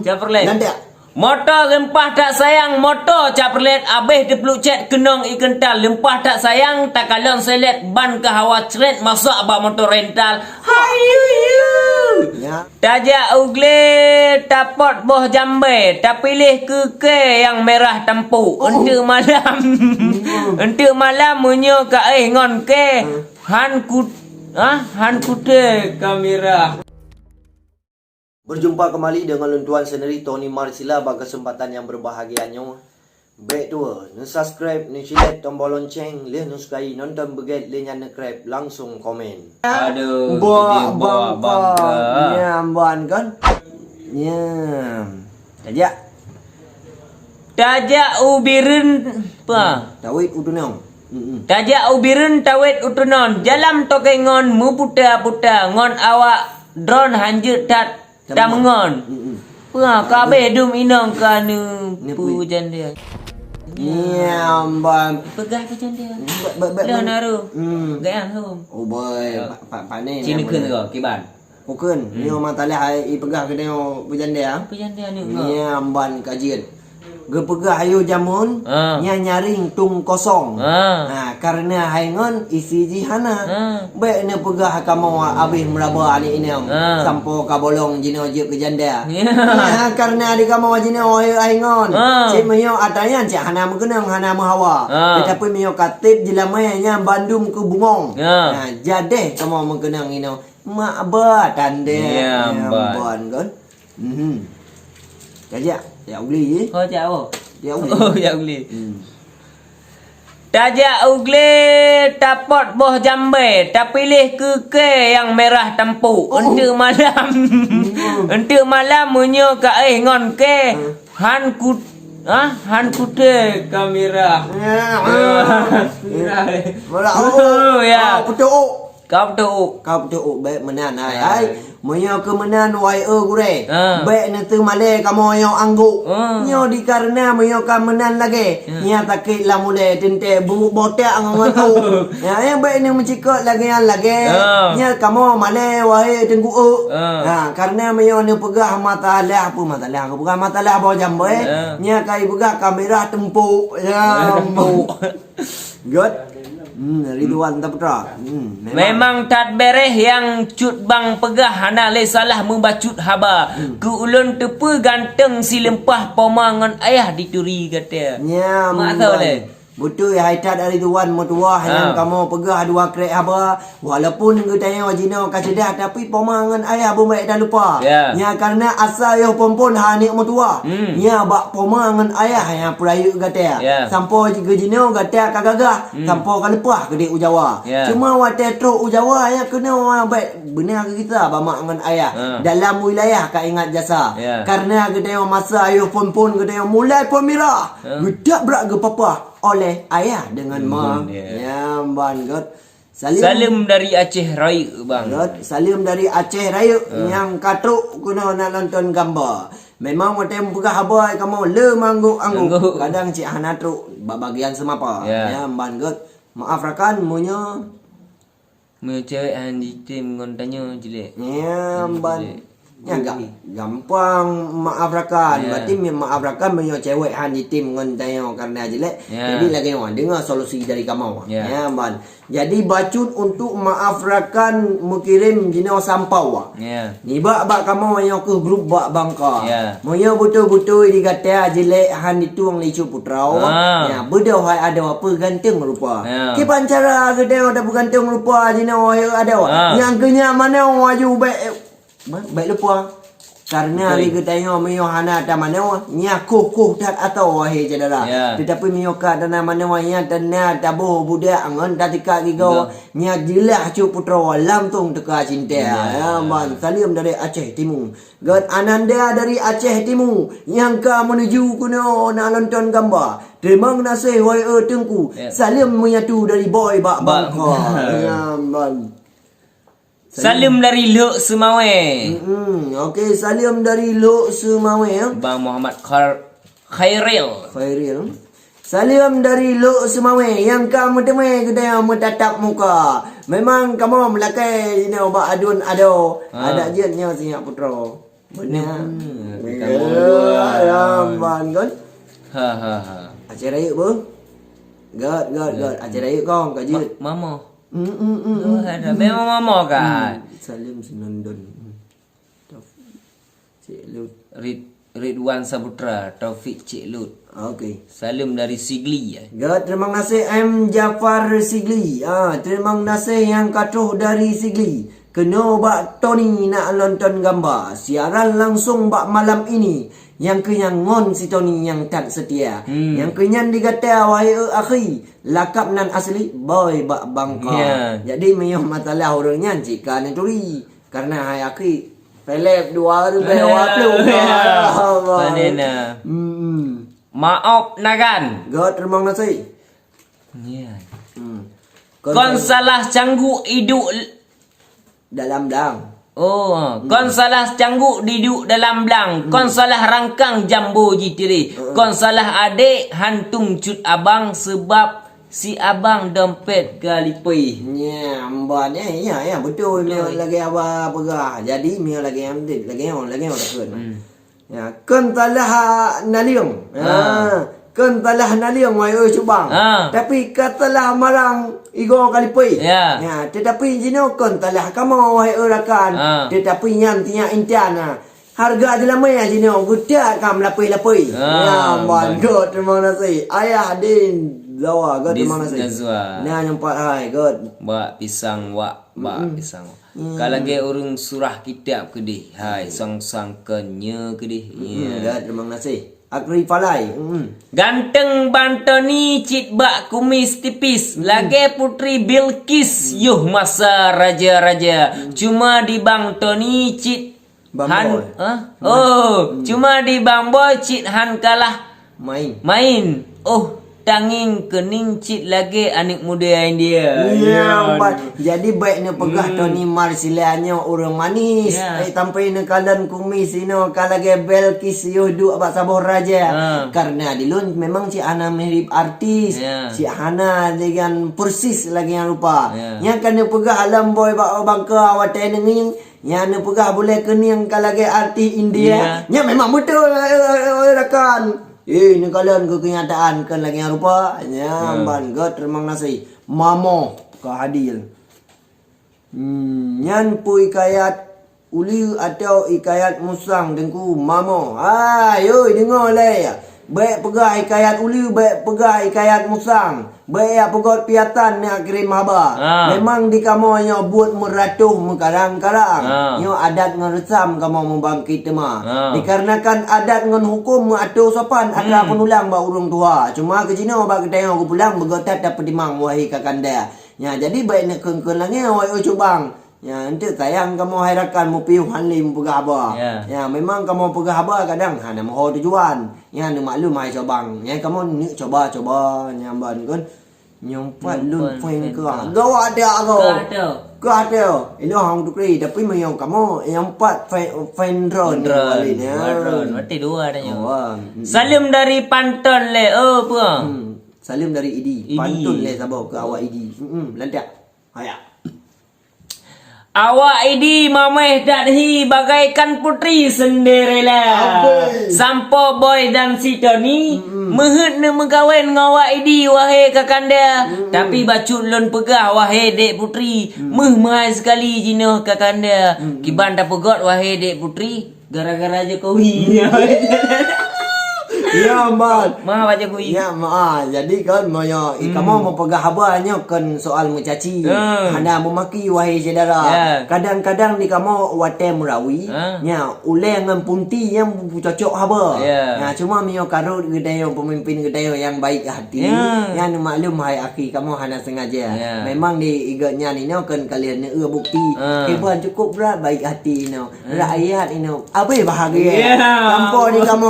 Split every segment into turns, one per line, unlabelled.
Chevrolet.
Nanti.
Motor lempah tak sayang, motor Chevrolet habis dipeluk cet kenong ikan tal. Lempah tak sayang, tak kalon selet ban ke hawa ceret masuk abang motor rental. Hayu.
Ya.
Tajak ugle tapot boh jambe, tak pilih ke yang merah tempu. Untuk malam. Untuk malam munyo ka ngon ke. Han kute kamera.
Berjumpa kembali dengan luntuan sendiri Tony Marsila pada kesempatan yang berbahagianya. Baik tua, subscribe, share tombol lonceng, nu sukai nonton beget, nyana krep, langsung komen.
Aduh,
bang nyamban kan? Nyam. Tajak
ubirin apa?
Tawit udunong.
Tajak ubirin tawit utunon. Jalam tokengon mu puta ngon awak drone hanjut tat mengon. Wah, kabeh dum inong kanu pujan dia.
Nyamban.
Pegah pujan dia. Dah naru. Gayang hom.
Oh boy, pane.
Sini keun ko kiban.
Bukan, ni orang talah ai pegah ke tengok pujan dia.
Pujan dia ni.
Nyamban kajian. Gepegah ayo jamun nya nyaring tung kosong. Karena haingon isi jihana. Baik ne pegah kamu abis meraba ani ini sampo ka bolong jino je ke janda. Karena di kamu jino haingon. Cik meyo atayan cik hana mengenang hana hawa. Tetapi meyo katip jelamanya bandum ke bungong. Jadeh kamu mengenang ini mak ba tande. Ban kan. Kajak ya ugli.
Oh jauh.
Ya ugli.
Oh ya ugli. Tajak ugli tapot boh jambe, tak pilih ke yang merah tempu. Untuk malam. Untuk malam munyo ka ngon ke han kute kamera.
Oh ya. Kau
Kau
betul baik menan ai. Moyo ke menan wai gure. Baik netu male kamu yo angguk. Nyo di karena moyo ka menan lagi. Nya takik la mule tente bumbu botek angon tu. Ya yang baik ni mencikot lagi. Nya kamu male wai tenggu. Karena moyo ni pegah matalah aku pegah matalah bawa jambo nya kai pegah kamera tempu. Ya tempu. Good. Ridwan Taputra.
Memang tak bereh yang cut bang pegah hana le salah membacut haba. Ku ulun tepu ganteng si lempah pomangan ayah dituri kata.
Ya,
mak tahu le.
Betul ya haitat dari tuan mutuah yang kamu pegah dua krek haba. Walaupun kita tanya wajina kacedah tapi pomangan ayah bumek dah lupa. Ya karena asal yo pompon hanik mutuah. Ya bak pomangan ayah yang perayu kata. Sampo juga jino kata kagagah. Sampo ka lepah gede ujawa. Cuma wate truk ujawa yang kena baik benar ke kita bamak dengan ayah dalam wilayah ka ingat jasa. Karena kita masa ayo pompon kita mulai pemirah. Gedak berak ke papa oleh ayah dengan mak. Ya ban god.
Salim dari Aceh Raya bang.
God, salim dari Aceh Raya yang katruk kena nak nonton gambar. Memang macam pegah habai kamu le mangguk angguk. Kadang cik hana truk bagian semapa. Ya ban god. Maaf rakan munyo.
Mu cewek handi tim ngon tanya jelek.
Ya ban. Ya gampang maaf rakan. Berarti maaf rakan menyo cewek handi tim ngon tanya karena jelek. Jadi lagi dengar solusi dari kamu. Ya ban. Jadi bacut untuk maaf rakan mengirim jino sampau. Ni bak kamu yang ke grup bak bangka. Moyo betul-betul dikata jelek handi tuang licu putrau. Ya bedo hai ada apa ganteng rupa. Ki pancara gede ada ganteng rupa jino ada. Yang kenya mana waju baik lupa karena ni kita tengok mio hana ta mana nya kukuh tak atau wahi cedera tetapi mio ka dana mana nya dana tabuh budak angon datika gigo nya jilah cu putra walam tung teka cinta ya man salim dari Aceh Timur god Ananda dari Aceh Timur yang ka menuju kuno nak nonton gambar terima kasih wai tengku salim menyatu dari boy bak bangka ya man.
Salim dari Luk Sumawe.
Okey, salim dari Luk Sumawe.
Bang Muhammad Khairil.
Salim dari Luk Sumawe yang kamu temui kedai mentatap muka. Memang kamu melakai ini obat adun ado. Ada je nya Singapura. Benar.
Kamu
Ya, man kan.
ha.
Aceh Raya bang. God. Aceh Raya kong kajut.
Mama.
Hmm.
Ada memang mama kan.
Salim Sinondon. Cik Lut.
Ridwan Saputra, Taufik Cik Lut.
Okey.
Salam dari Sigli ya.
God, terima kasih M. Jafar Sigli. Terima kasih yang katuh dari Sigli. Kena bak Tony nak nonton gambar. Siaran langsung bak malam ini. Yang kenyangon si Tony yang tak setia. Yang kenyan digata wahai akhi. Lakap nan asli boy bak bangka.
Yeah.
Jadi menyuh masalah orangnya jika neturi. Karena hai akhi pelep dua tu bewa pelu.
Panena. Maaf nagan.
God, terima kasih.
Ya.
Kon
Kon salah canggu iduk.
dalam dang.
Kon salah canggu diduk dalam belang. Kon salah rangkang jambu jitiri. Kon salah adik hantung cut abang sebab si abang dompet galipui.
Ya, mbak ni ya betul dia lagi apa pegah. Jadi dia lagi on tak kun. Ya, kon talah naliung. Kon talah naliung wai cubang. Tapi katalah marang igo kalipui.
Ya.
Tetapi jino kon talah kamu wai rakan. Tetapi nyan tinya intian. Harga adalah maya jino gudak kam lapui. Ya, mbak god terima kasih. Ayah din Zawa, God terima kasih. Nah, nyempat hai, God.
Bak pisang wak, bak pisang. Kalau ge urung surah kitab kedih. Hai, sang-sang kenya kedih.
God terima kasih. Akri Falai.
Ganteng Bantoni cit bak kumis tipis. Lage putri Bilqis. Yuh masa raja-raja. Cuma di Bang Tony cit
Bang Boy.
Cuma di Bang Boy cit han kalah
main.
Tanging kening cit lagi anak muda India.
Ya, jadi baiknya pegah Tony Marsilanya orang manis. Tampai ne kalan kumis ino kalage Belkis yudu abak sabor raja. Karena dilun memang si Ana mirip artis. Si Hana dengan persis lagi yang rupa. Yang kena pegah alam boy bak bangka awate nenging. Yang ne pegah boleh kening kalage artis India. Nya memang betul rakan. Ini kalian ke kenyataan kan lagi yang rupa. Ban God terima kasih. Mamo kehadil. Nyan pu ikayat uli atau ikayat musang dengku mamo. Yo dengar le. Baik pegah ikayat uli, baik pegah ikayat musang. Baik ya pegot piatan nak kirim haba. Memang di kamu yang buat meratuh mekarang-karang. Nyo adat ngeresam kamu membangkit mah. Dikarenakan adat ngen hukum mengatur sopan ada penulang ba urung tua. Cuma ke Cina ba kedai aku pulang begotat dapat dimang wahai kakanda. Ya jadi baik nak kengkeng langnya wahai cubang. Ya nanti sayang kamu harakan mu piu hanlim pegah haba. Ya memang kamu pegah haba kadang hana mau tujuan. Ya nu maklum hai cobang. Ya kamu ni coba nyamban kan. Nyompat lun poin ke. Gau ada kau. Kau ada. Ini orang tu kiri tapi memang kamu nyompat fendron
ya. Mati dua adanya. Salim dari Pantun le. Apa?
Salim dari Idi. Pantun le sabar ke awak Idi. Lantak. Ayak.
Awak ini mameh dadhi bagaikan putri sendirilah. Sampo boy dan si Tony mehut ne megawin ngawak ini wahai kakanda. Tapi bacut lon pegah wahai dek putri. Mahal sekali jino kakanda. Kiban tak pegot wahai dek putri gara-gara Jokowi.
Ya man.
Mah baca kui.
Ya jadi kan moyo kamu mau pegah habanya kan soal mencaci. Hana memaki wahai saudara. Kadang-kadang di kamu wate murawi. Nya uleng dengan punti yang cocok haba. Nah cuma mio karut gedayo pemimpin gedayo yang baik hati. Yang maklum hai akhi kamu hana sengaja. Memang di iganya ni kan kalian bukti. Keban cukup berat baik hati no. Rakyat ini apa bahagia. Tanpa di kamu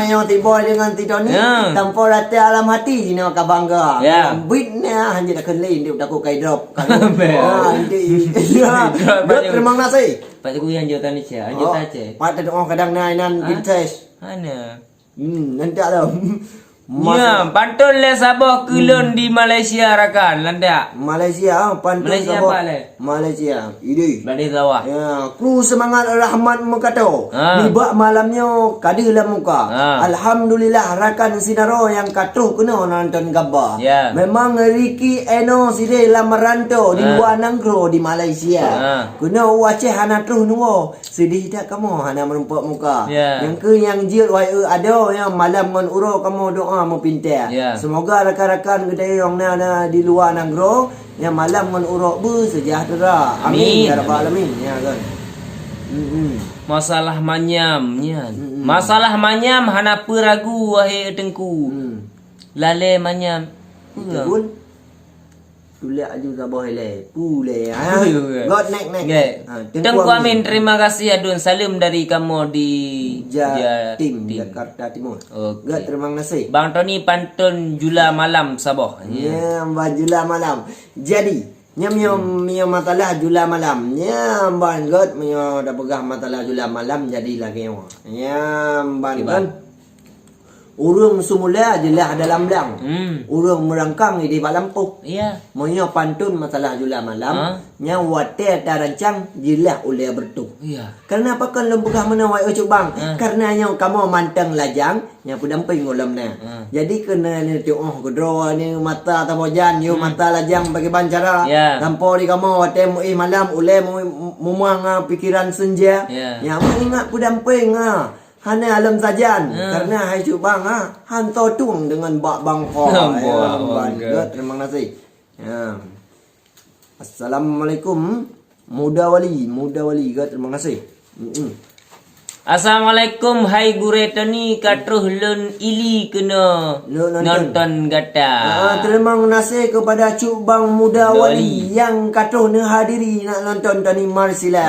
yang tiba dengan Tony tanpa rata alam hati sini ka bangga. Bitnya hanya dak lain dia dak kai drop. Terima kasih.
Pak Jokowi anjutan ni cia, anjutan cia.
Pak ada orang kadang nai nan vintage.
Mana?
Nanti ada.
Ya, pantun le Sabah kelon di Malaysia rakan landa.
Malaysia pantun
Malaysia
Sabah.
apa le?
Malaysia. Ini.
Badi Sabah.
Ya, kru semangat rahmat mengkata.
Ha.
Nibak malamnya kadilah muka.
Ha.
Alhamdulillah rakan sinaro yang katuh kena nonton gambar.
Ya.
Memang Ricky Eno sini lah merantau di luar negeri di Malaysia.
Ha.
Kena waceh hana terus nunggu. Sedih tak kamu hana merempak muka.
Ya.
Yang ke yang jil wai ada yang malam ngan uro kamu doa mau pintar.
Ya.
Semoga rakan-rakan kita yang na di luar negeri yang malam ngan uro bersejahtera. Amin ya rabbal alamin ya kan.
Masalah manyam nyan. Masalah manyam hana peragu wahai tengku. Lale manyam.
Pun tulak aju Sabah le. Pule ha. God nek.
Tengku Amin, terima kasih adun salam dari kamu di
Jatim Jakarta Timur.
Okey.
God terima kasih.
Bang Tony pantun jula malam Sabah.
Ya, bajula malam. Jadi, mio masalah jula malam. Ya, ban God mio dah pegah masalah jula malam jadi lagi. Ya, ban kan. Urang semula jelah dalam lang. Urang merangkang di Balampuh.
Iya.
Moyo pantun masalah jula malam. Nya wate tarancang jelah oleh bertu.
Iya.
Karena apa kan lembugah menawai ucuk bang? Karena yang kamu mantang lajang, yang pudamping ulam na. Jadi kena ni tengok kedro ni mata tabojan, you mata lajang bagi bancara.
Ya.
Tanpa di kamu wate malam uleh mumuang pikiran senja.
Ya.
Yang mengingat pudamping hanya alam sajan. Karena hai cuk bang hanto tung dengan bak bangko. Terima kasih. Ya. Assalamualaikum muda wali terima kasih.
Assalamualaikum hai gure Tony katruh lun ili kena nonton gata.
Terima kasih kepada Cuk Bang Muda Wali yang katruh hadiri nak nonton Tony Marsila.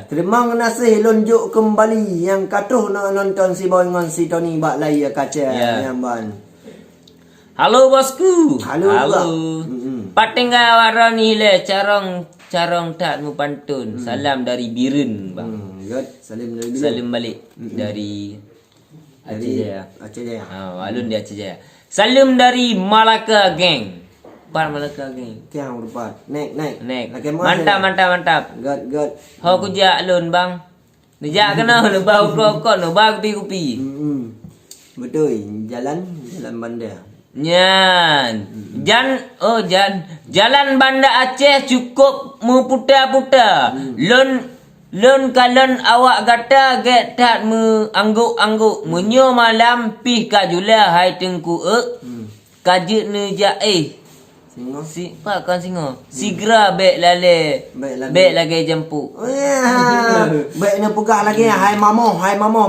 Terima kasih lonjuk kembali yang katruh nak nonton si boy ngon si Tony bak laya kaca yang ban.
Halo bosku.
Halo.
Patinggal warani le carong tak mu pantun. Salam dari Birun bang.
Salim dari
Salim balik dari Aceh Jaya.
Aceh Jaya.
Alun di Aceh Jaya. Salim dari Malaka Gang. Par Malaka Gang.
Kiang berpat. Naik.
Mantap.
God.
Ho kuja alun bang. Nijak kena nu bau rokok nu bau kopi.
Betul. Jalan bandar.
Nyan. Jalan Banda Aceh cukup mu putar-putar. Lon kalon awak gata get tak mu angguk menyo malam pih kajula hai tengku kajut ne ja
Singo.
Pak kan singo. Sigra bek lale. Bek lagi jemput.
Oh ya. Bek ni pegah lagi hai mamoh.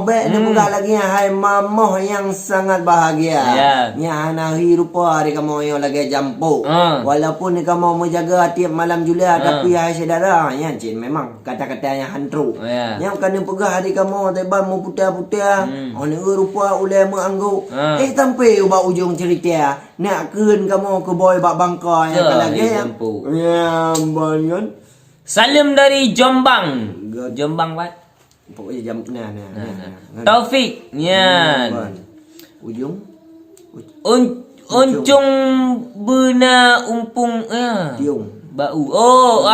Bek ni pegah lagi hai mamoh yang sangat bahagia. Nya hari rupa hari kamu yang lagi jemput. Walaupun ni kamu menjaga tiap malam jula tapi hai saudara yang cin memang kata-kata yang hantru. Yang kena pegah hari kamu teban mu putar-putar. Ni rupa ulai mengangguk. Sampai ubah ujung cerita. Nak keun kamu ke boy bak bangka yang lagi ya bangun.
Salam dari Jombang. Jombang wat.
Pokoknya jam nah.
Taufik nyan.
Ujung
Uncung bena umpung
tiung.
Bau.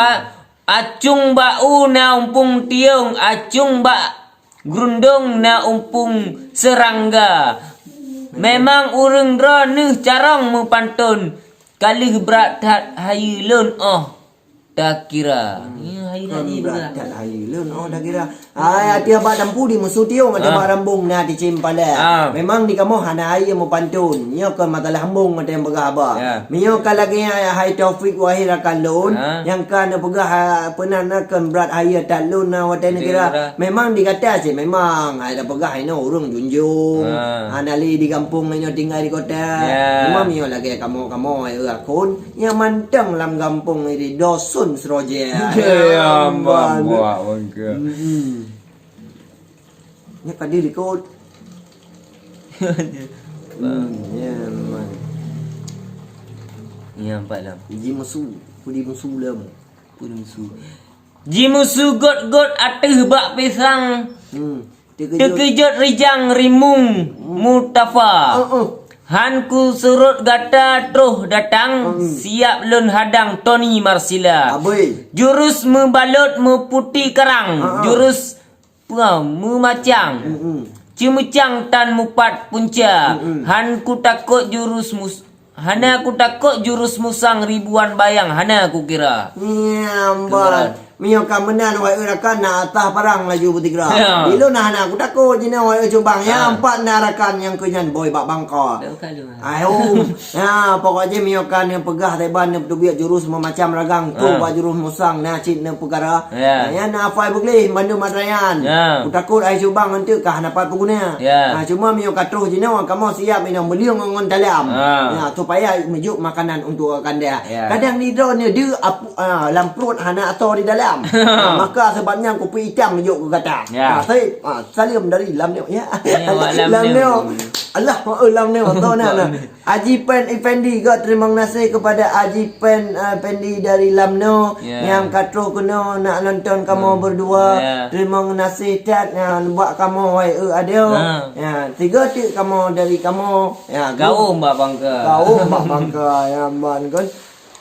Acung bau na umpung tiung. Acung bak grundong na umpung serangga. Memang urang dra neuh carong mu pantun. Kalih berat hat hayu lun tak kira. Hayu lagi berat
hat hayu lun tak kira. Dia bak dampu di musuh tiung ada bak rambung na di cimpala. Memang di kamu hana hayu mu pantun. Nyo kan matalah hambung ada yang pegah ba. Mio kalagi hai Taufik wahir akan lun yang kan pegah pernah kan berat hayu tak lun na wate negara. Memang dikata sih memang ada pegah ino urang junjung. Anali di kampung nyo tinggal di kota. Memang mio lagi kamu akun yang mantang lam kampung ini dosun seroja.
Ya ambang buat bangka.
Nya kadiri kod. Ya man.
Ya empat lam.
Pudi musu lam.
Jimusu got ateh bak pisang. Terkejut rijang rimung mutafa. Han ku surut gata truh datang siap lun hadang Tony Marsila.
Aboi.
Jurus membalut meputi karang. Jurus memacang. Cimucang tan mupat punca. Han ku takut jurus Hana aku takut jurus musang ribuan bayang. Hana aku kira.
Nyambat. Mio kamenan wai rakan na atah parang laju butigra.
Ya.
Bilo nah aku takut jina wai cubang ya empat narakan yang kunyan boy bak bangka. Ayo. Ya pokoknya mio kan yang pegah teban yang biak jurus memacam ragang tu bak jurus musang na cit na pegara. Ya na fai bugli bandu madrayan. Aku takut ai cubang nanti kah dapat pengguna. Cuma mio katruh jina kamu siap ina beliung ngon dalam. Ya supaya mejuk makanan untuk akan dia. Kadang ni drone dia lamprut hana atau di dalam. Maka sebabnya kopi hitam mejuk ke kata. Saya salim dari lamneo ya. Lamneo. Allah lamneo tahu nah. Haji Pen Effendi juga terima kasih kepada Haji Pen Effendi dari Lamneo yang katro kena nak nonton kamu berdua. Terima kasih tat buat kamu wai adeo. Ya, 3 tik kamu dari kamu. Ya,
Kau mbak bangka.
Kau mbak bangka ya man kan.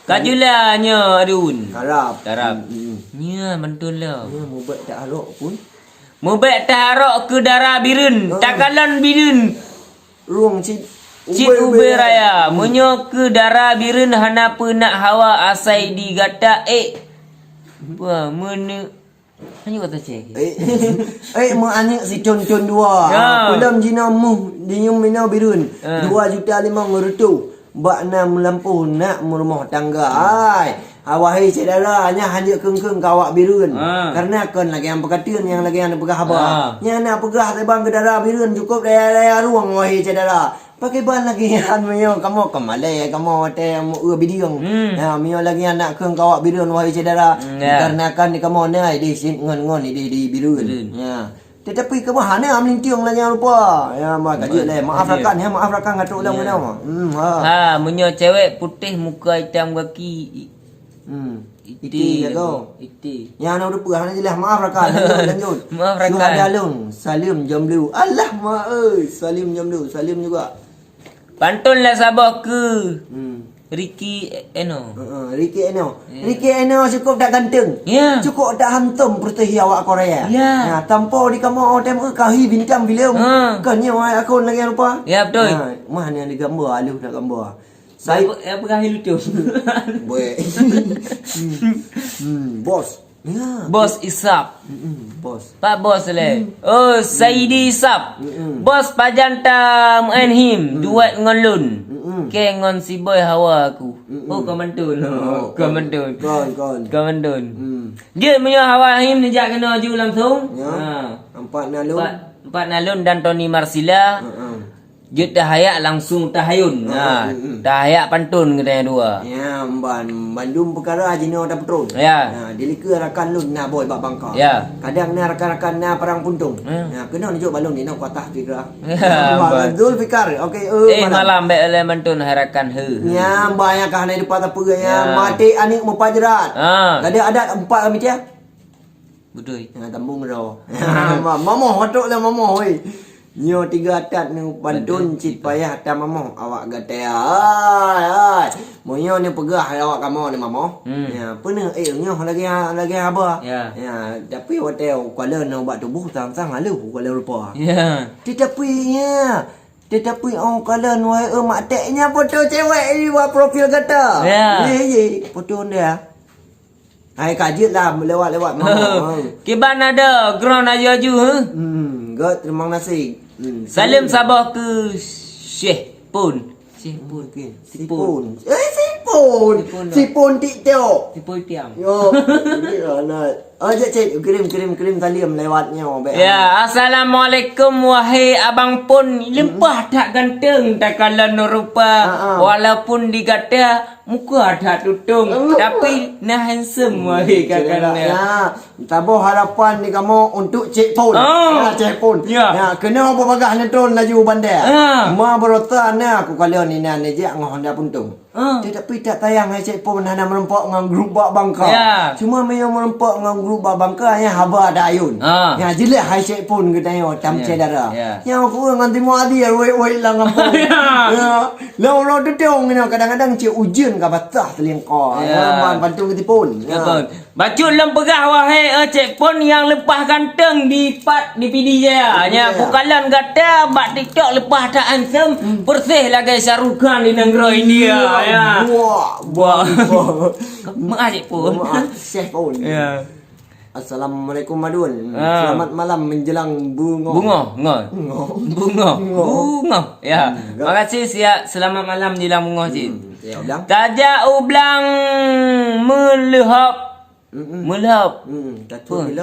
Kajulah nya adun.
Harap.
Nya mantul lah.
Ya mau buat tak harok pun.
Mubek taharok ke darah birun. Takalan birun.
Ruang cit
Ube raya. Menyo ke darah birun hana nak hawa asai di gata Wah mana. Hanya kata cek.
Mau anak si con-con dua. Kulam jina mu dinyum minau birun. 2.500.000 Bak na melampuh nak merumah tangga. Ai, awahai saudara nya hanya kengkeng kawak birun. Karena kan lagi yang perkataan yang lagi yang pegah haba. Nya nak pegah tebang ke darah birun cukup daya ruang wahai saudara. Pakai ban lagi yang mio kamu kemalai kamu te bidiung. Ya mio lagi nak keng kawak birun wahai saudara. Karena kan kamu nai di sin ngon di birun. Ya. Tetapi kamu hana melintiung lah jangan lupa. Ya mak kaji lah. Maafkan ngatuk ulang mana.
Menyo cewek putih muka hitam kaki.
Iti ya kau.
Iti.
Yang nak lupa hana jelas maafkan. Lanjut.
Maafkan.
Suhadalung Salim Jamlu. Allah mak Salim Jamlu. Salim juga.
Pantun lah Sabah ke Ricky Eno.
Ricky Eno cukup tak ganteng. Cukup tak hantum putih awak Korea. Tanpa di kamu OTM kahi bintang film. Kan ni aku lagi lupa.
Ya betul.
Mana yang digambar aluh nak gambar.
Saya apa kahi lucu.
Boy. Bos.
Bos Isap.
Bos.
Pak bos le. Oh, Saidi Isap. Bos pajanta him duet ngon lun. Ke ngon si boy hawa aku. Kau mentun. Kau mentun. Kau mentun. Dia punya hawa him nejak kena ju langsung.
Empat nalun.
Empat nalun dan Tony Marsila. Dia tahayak langsung tahayun. Tahayak pantun katanya dua.
Ya, bandum perkara jino ada betul. Dilika rakan lun na boy bak bangka. Kadang na rakan-rakan na perang puntung. Kena nunjuk balon ni nak kuatah fikra. Zul Fikar. Okey,
malam be le pantun harakan he.
Ya, banyak kah na depan apa ya. Mati anik mupajarat. Ada adat 4 kami dia.
Betul.
Tambung ro. Mamo hotok lah mamo oi. Nyo 3 atat ni pantun cit payah tam mamo awak gatea. Ai. Monyo ni pegah awak kamu ni mamo. Ya, pernah nyo lagi apa? Ya, tapi hotel Kuala nak buat tubuh sang-sang lalu Kuala Lumpur. Tetapi orang Kuala Lumpur mak teknya foto cewek ni buat profil kata. Foto dia. Hai kajet lah lewat mamo.
Kiban ada ground aja ju.
God, terima kasih.
Salim Sabah ke Syekh Pun. Sipun.
Sipun TikTok.
Sipun tiang.
Yo. Cek kirim salim lewatnya.
Ya, assalamualaikum wahai abang Pun. Lempah tak ganteng tak kala rupa. Walaupun dikata muka tak tutung, tapi nah handsome wahai kakaknya.
Ya, tabuh harapan ni kamu untuk Cik Pun. Cik Pun. Ya, kena apa bagah nonton laju bandar. Ma berotan aku kalau ni je ngoh anda puntung. Tetapi tak tayang hai cek pun hana merempak dengan grup Bak Bangka.
Ya.
Cuma memang merempak dengan grup Bak Bangka yang haba ada ayun. Ya jelek hai cek pun kita tengok tam cedara. Yang aku dengan timur adi wei lang kampung. Ya. Lalu tu tengok kadang-kadang cek ujian ka batah telingkar. Ya, bantu kita pun.
Betul. Bacuk lem pegah wahai cek pun yang lepas ganteng di PD je. Nya bukalan kata bak TikTok lepas tak ansem bersih lagi Syarukan di negara India. Ya. Buah. Maaf cek pun.
Chef pun.
Ya.
Assalamualaikum Madun. Selamat malam menjelang bunga. Bunga.
Ya. Terima kasih siap. Selamat malam menjelang bunga cik.
Ya, ulang.
Tajak ublang melehap. Melehap.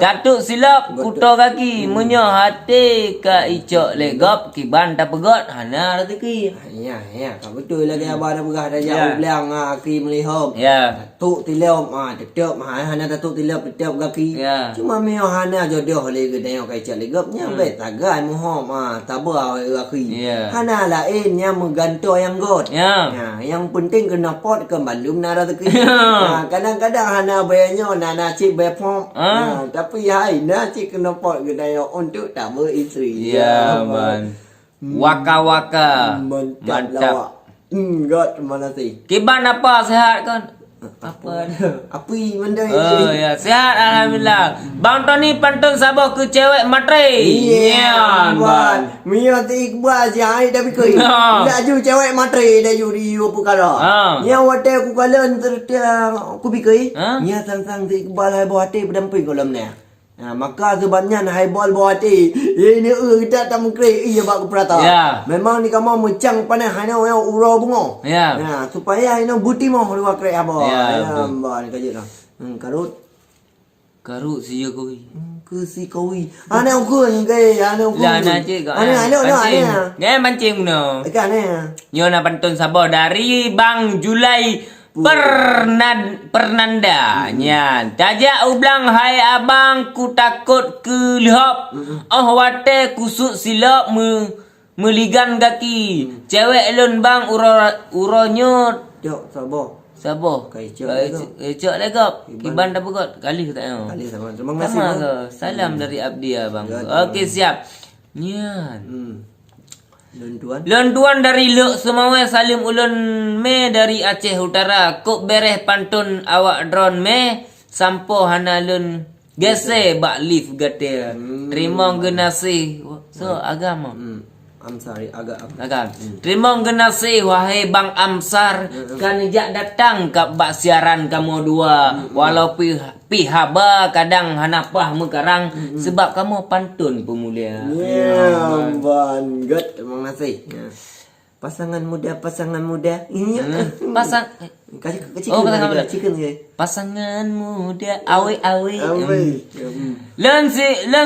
Datuk silap kuto kaki menyo hati ka icok legap kiban tak pegot hana rezeki.
Ya, kau betul lagi abah dah berah dah ulang aki melihap.
Ya.
Datuk tilap tetap hana datuk tilap tetap kaki.
Ya.
Cuma mio hana jodoh lagi tengok ka icok legapnya baik tagai mohon tabah aki. Hana lain yang menggantung yang got.
Ya.
Yang penting kena pot ke Bandung na rezeki. Kadang-kadang hana bayarnya nana cik bepom. Tapi hai na cik kena pot ke daya untuk tak beristeri.
Ya, man. Waka-waka. Mantap.
God mana sih?
Kiban apa sehat kan? Apa?
Api benda
Oh ya, sehat alhamdulillah. Bang Tony pantun sabah ke cewek matre.
Bang. Mia tu Iqbal si hai tapi koi. Dak ju cewek matre dah ju di apa kala. Nya wate aku kala tertia aku bikai. Nya sang-sang tu Iqbal hai bawa hati pedampai kolam ni. Maka sebabnya hai bol bawa hati. Ini kita tak mengkre iya bak keprata. Memang ni kamu mencang panai hanya yang urau bunga. Supaya ini buti mau luar kre apa. Bang kaji lah. Karut si koi. Ke si koi. Ana ukun ke ana ukun.
Lah na cik kau.
Ana.
Ni mancing no.
Ikan ni.
Nyo na pantun sabah dari Bang Julai Pernanda nya tajak ublang hai abang ku takut ke lihap wate kusuk silap meligan kaki cewek elon bang uronyo
Jok
sabah cok legap kiban dah pegot kali tak yo
kali sama terima kasih
salam dari abdi abang okey siap nyan Lontuan dari Luk Semawe Salim Ulun me dari Aceh Utara. Kok bereh pantun awak drone me sampo hana lun gese bak lift gate. Terima genasi. So agama.
I'm sorry agak.
Terima genasi wahai Bang Amsar kan jak datang ke bak siaran kamu dua. Walau pihaba kadang hanapah mekarang sebab kamu pantun pemulia.
Bang God terima kasih. Pasangan muda. Ini
pasang
kecil.
Pasangan muda awe. Len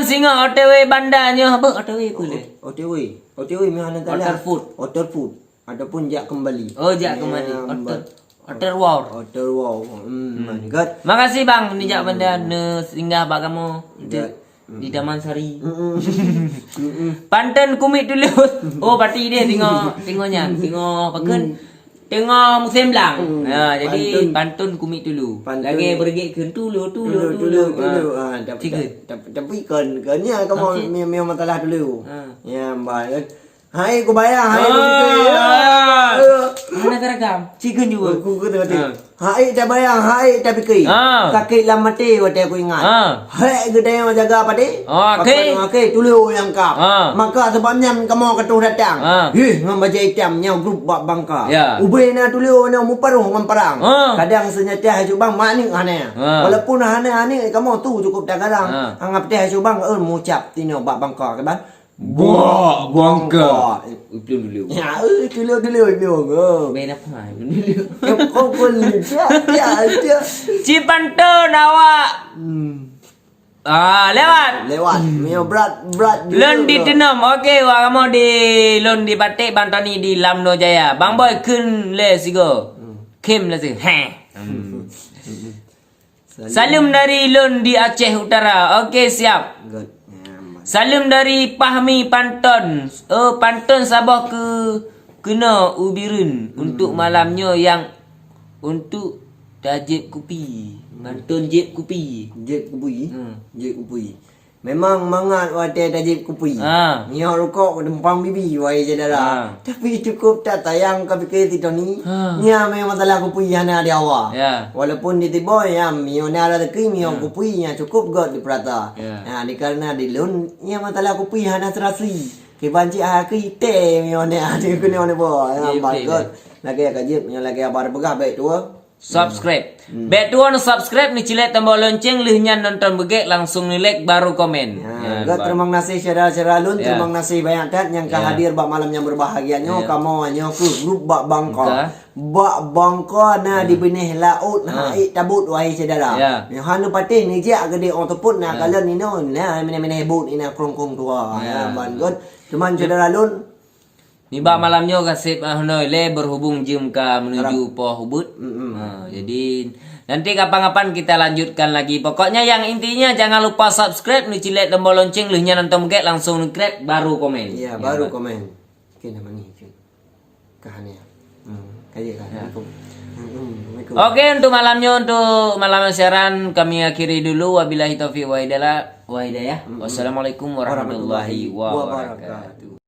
singa OTW bandanya apa OTW boleh. OTW
mana tadi? Outer food. Adapun jak kembali.
Oh jak kembali. Outer wow.
God.
Makasih bang ni jak benda singgah bak kamu di Damansari. Pantun kumit dulu. Oh parti dia tengoknya. Tengok paken. Tengok musim lang. Jadi pantun kumit dulu. Lagi pergi ke tulu.
Tapi kan kamu memang masalah dulu. Ya baik. Hai aku bayar
mana kerekam chicken juga
aku tengok hai dah bayar dah pikir sakit lah mati waktu aku ingat hai kita yang jaga apa di okey tulu yang kap maka sebabnya kamu ketuh datang ngam baca itemnya grup Bak Bangka ubay na tulu na muparuh ngam kadang senyata haju bang maning ane walaupun ane kamu tu cukup dah garang anggap teh haju bang mucap tino Bak Bangka kan
Bak Bangka. Dulu.
Ya, dulu.
Main apa? Dulu.
Kau boleh. Ya.
Cipantun awak. Lewat.
Mio berat.
Lon di Tenam. Okey, wah kamu di Lon di Batik Bantani di Lamno Jaya. Bang Boy kun le sigo. Kim le sigo. Salim dari Lon di Aceh Utara. Okey, siap. Salim dari Pahmi Pantun. Oh, Pantun Sabah ke kena ubirun untuk malamnya yang untuk tajib kupi. Mantun jib kupi.
Jeb kupui.
Hmm.
Jeb kupui. Memang mangat wate tajib kupui.
Ha.
Nyo rokok dempang bibi wai saudara. Tapi cukup tak tayang ke fikir itu ni.
Ha.
Nya memang masalah kupui hana di awal.
Ya.
Walaupun di tiboy ya mio na ada teki mio kupui nya cukup god di prata.
Ya.
Nah, di karena di lun nya masalah kupui hana serasi. Ke banci ah ke ite mio ne ade ku ne bo. Ya god. Lagi kajib mio lagi apa begah baik tua.
Subscribe. Bet tuan subscribe ni cilet tombol lonceng lihnya nonton begek langsung ni like baru komen.
Ya, terima kasih saudara-saudara lun, terima kasih banyak tat yang hadir bak malam yang berbahagia nyo kamu nyo ku grup bak bangka. Bak bangka na di benih laut na tabut wahai saudara. Yang hanu patih ni je gede otoput na kalian ni no na meneh but ina krongkong tua. Ya, ban god. Cuman saudara lun
ni bak malamnya kasih honoi le berhubung jam ka menuju Poh Ubud. Jadi nanti kapan-kapan kita lanjutkan lagi. Pokoknya yang intinya jangan lupa subscribe, ni cilet tombol lonceng, lihnya nonton begek langsung grab baru komen.
Iya, baru komen. Oke nama ni. Kahannya. Kayak kan.
Oke, untuk malamnya, untuk malam siaran kami akhiri dulu. Wabillahi taufiq wa hidayah. Wassalamualaikum warahmatullahi wabarakatuh.